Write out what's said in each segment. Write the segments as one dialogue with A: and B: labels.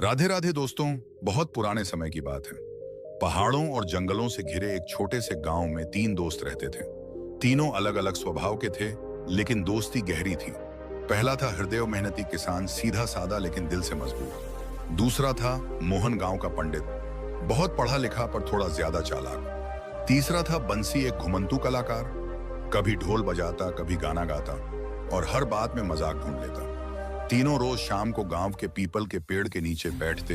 A: राधे राधे दोस्तों। बहुत पुराने समय की बात है। पहाड़ों और जंगलों से घिरे एक छोटे से गांव में तीन दोस्त रहते थे। तीनों अलग अलग स्वभाव के थे, लेकिन दोस्ती गहरी थी। पहला था हृदय, मेहनती किसान, सीधा साधा लेकिन दिल से मजबूत। दूसरा था मोहन, गांव का पंडित, बहुत पढ़ा लिखा पर थोड़ा ज्यादा चालाक। तीसरा था बंसी, एक घुमंतू कलाकार, कभी ढोल बजाता कभी गाना गाता और हर बात में मजाक ढूंढ लेता। तीनों रोज शाम को गांव के पीपल के पेड़ के नीचे बैठते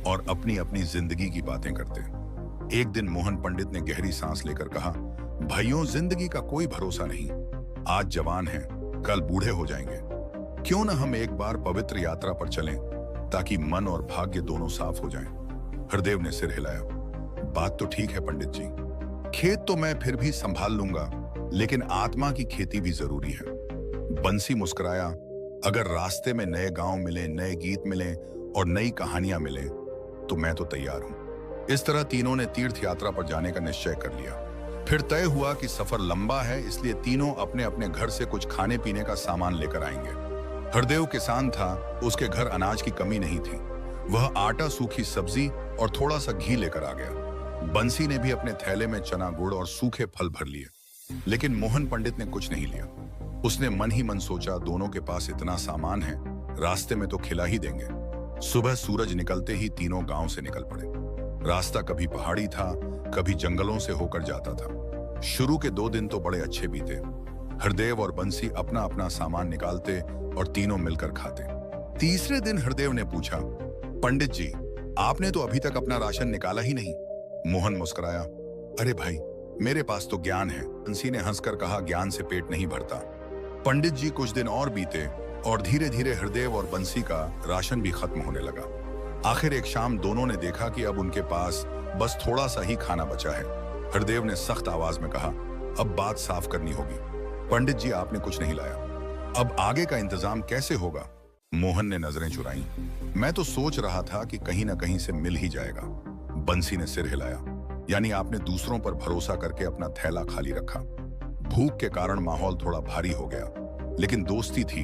A: और अपनी अपनी जिंदगी की बातें करते। एक दिन मोहन पंडित ने गहरी सांस लेकर कहा, भाइयों, जिंदगी का कोई भरोसा नहीं। आज जवान हैं, कल बूढ़े हो जाएंगे। क्यों न हम एक बार पवित्र यात्रा पर चलें, ताकि मन और भाग्य दोनों साफ हो जाएं। हरदेव ने सिर हिलाया। बात तो ठीक है पंडित जी, खेत तो मैं फिर भी संभाल लूंगा, लेकिन आत्मा की खेती भी जरूरी है। बंसी मुस्कुराया, अगर रास्ते में नए गांव मिले, नए गीत मिले और नई कहानियां मिले तो मैं तो तैयार हूं। इस तरह तीनों ने तीर्थ यात्रा पर जाने का निश्चय कर लिया। फिर तय हुआ कि सफर लंबा है, इसलिए तीनों अपने अपने घर से कुछ खाने पीने का सामान लेकर आएंगे। हरदेव किसान था, उसके घर अनाज की कमी नहीं थी। वह आटा, सूखी सब्जी और थोड़ा सा घी लेकर आ गया। बंसी ने भी अपने थैले में चना, गुड़ और सूखे फल भर लिए, लेकिन मोहन पंडित ने कुछ नहीं लिया। उसने मन ही मन सोचा, दोनों के पास इतना सामान है, रास्ते में तो खिला ही देंगे। सुबह सूरज निकलते ही तीनों गांव से निकल पड़े। रास्ता कभी पहाड़ी था, कभी जंगलों से होकर जाता था। शुरू के 2 दिन तो बड़े अच्छे बीते। हरदेव और बंसी अपना अपना सामान निकालते और तीनों मिलकर खाते। तीसरे दिन हरदेव ने पूछा, पंडित जी, आपने तो अभी तक अपना राशन निकाला ही नहीं। मोहन मुस्कुराया, अरे भाई, मेरे पास तो ज्ञान है। बंसी ने हंसकर कहा, ज्ञान से पेट नहीं भरता। पंडित जी, कुछ दिन और बीते और धीरे धीरे हरदेव और बंसी का राशन भी खत्म होने लगा। आखिर एक शाम दोनों ने देखा कि अब उनके पास बस थोड़ा सा ही खाना बचा है। हरदेव ने सख्त आवाज में कहा, अब बात साफ करनी होगी। पंडित जी, आपने कुछ नहीं लाया, अब आगे का इंतजाम कैसे होगा? मोहन ने नजरें चुराई। मैं तो सोच रहा था कि कहीं ना कहीं से मिल ही जाएगा। बंसी ने सिर हिलाया, यानी आपने दूसरों पर भरोसा करके अपना थैला खाली रखा। भूख के कारण माहौल थोड़ा भारी हो गया, लेकिन दोस्ती थी,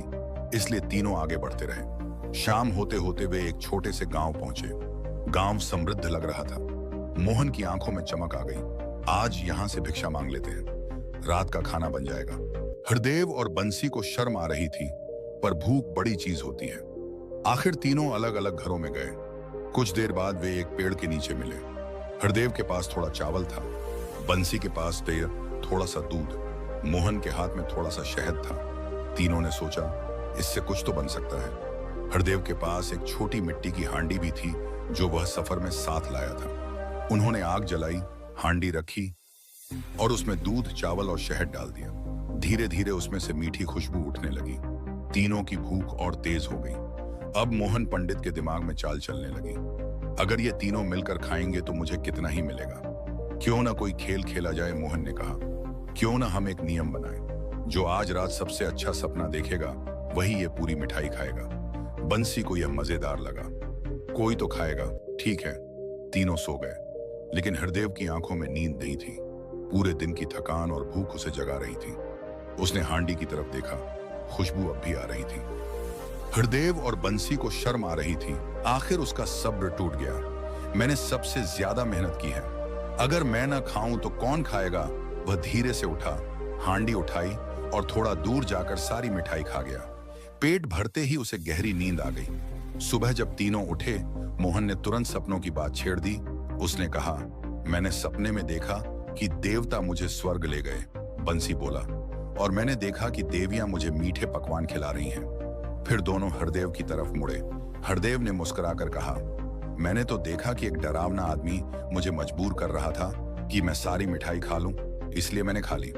A: इसलिए तीनों आगे बढ़ते रहे। शाम होते होते वे एक छोटे से गांव पहुंचे। गांव समृद्ध लग रहा था। मोहन की आंखों में चमक आ गई। आज यहां से भिक्षा मांग लेते हैं, रात का खाना बन जाएगा। हरदेव और बंसी को शर्म आ रही थी, पर भूख बड़ी चीज होती है। आखिर तीनों अलग अलग घरों में गए। कुछ देर बाद वे एक पेड़ के नीचे मिले। हरदेव के पास थोड़ा चावल था, बंसी के पास तेल, थोड़ा सा दूध, मोहन के हाथ में थोड़ा सा शहद था। तीनों ने सोचा, इससे कुछ तो बन सकता है। हरदेव के पास एक छोटी मिट्टी की हांडी भी थी, जो वह सफर में साथ लाया था। उन्होंने आग जलाई, हांडी रखी और उसमें दूध, चावल और शहद डाल दिया। धीरे धीरे उसमें से मीठी खुशबू उठने लगी। तीनों की भूख और तेज हो गई। अब मोहन पंडित के दिमाग में चाल चलने लगी, अगर ये तीनों मिलकर खाएंगे तो मुझे कितना ही मिलेगा। क्यों ना कोई खेल खेला जाए, मोहन ने कहा। क्यों ना हम एक नियम बनाएं, जो आज रात सबसे अच्छा सपना देखेगा वही ये पूरी मिठाई खाएगा। बंसी को यह मजेदार लगा। कोई तो खाएगा, ठीक है। तीनों सो गए, लेकिन हरदेव की आंखों में नींद नहीं थी। पूरे दिन की थकान और भूख उसे जगा रही थी। उसने हांडी की तरफ देखा, खुशबू अब भी आ रही थी। हरदेव और बंसी को शर्म आ रही थी। आखिर उसका सब्र टूट गया। मैंने सबसे ज्यादा मेहनत की है, अगर मैं ना खाऊं तो कौन खाएगा? वह धीरे से उठा, हांडी उठाई और थोड़ा दूर जाकर सारी मिठाई खा गया। पेट भरते ही उसे गहरी नींद आ गई। सुबह जब तीनों उठे, मोहन ने तुरंत सपनों की बात छेड़ दी। उसने कहा, मैंने सपने में देखा कि देवता मुझे स्वर्ग ले गए। बंसी बोला, और मैंने देखा कि देवियां मुझे मीठे पकवान खिला रही हैं। फिर दोनों हरदेव की तरफ मुड़े। हरदेव ने मुस्कुराकर कहा, मैंने तो देखा कि एक डरावना आदमी मुझे मजबूर कर रहा था कि मैं सारी मिठाई खा लूं, इसलिए मैंने खा ली।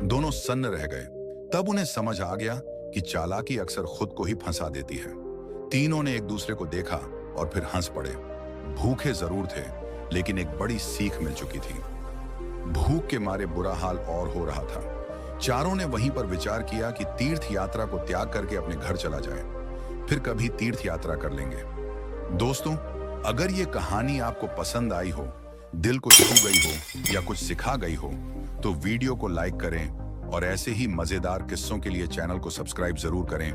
A: दोनों सन्न रह गए। तब उन्हें समझ आ गया कि चालाकी अक्सर खुद को ही फंसा देती है। तीनों ने एक दूसरे को देखा और फिर हंस पड़े। भूखे जरूर थे, लेकिन एक बड़ी सीख मिल चुकी थी। भूख के मारे बुरा हाल और हो रहा था। चारों ने वहीं पर विचार किया कि तीर्थ यात्रा को त्याग करके अपने घर चला जाए, फिर कभी तीर्थ यात्रा कर लेंगे। दोस्तों, अगर ये कहानी आपको पसंद आई हो, दिल को छू गई हो या कुछ सिखा गई हो, तो वीडियो को लाइक करें और ऐसे ही मजेदार किस्सों के लिए चैनल को सब्सक्राइब जरूर करें।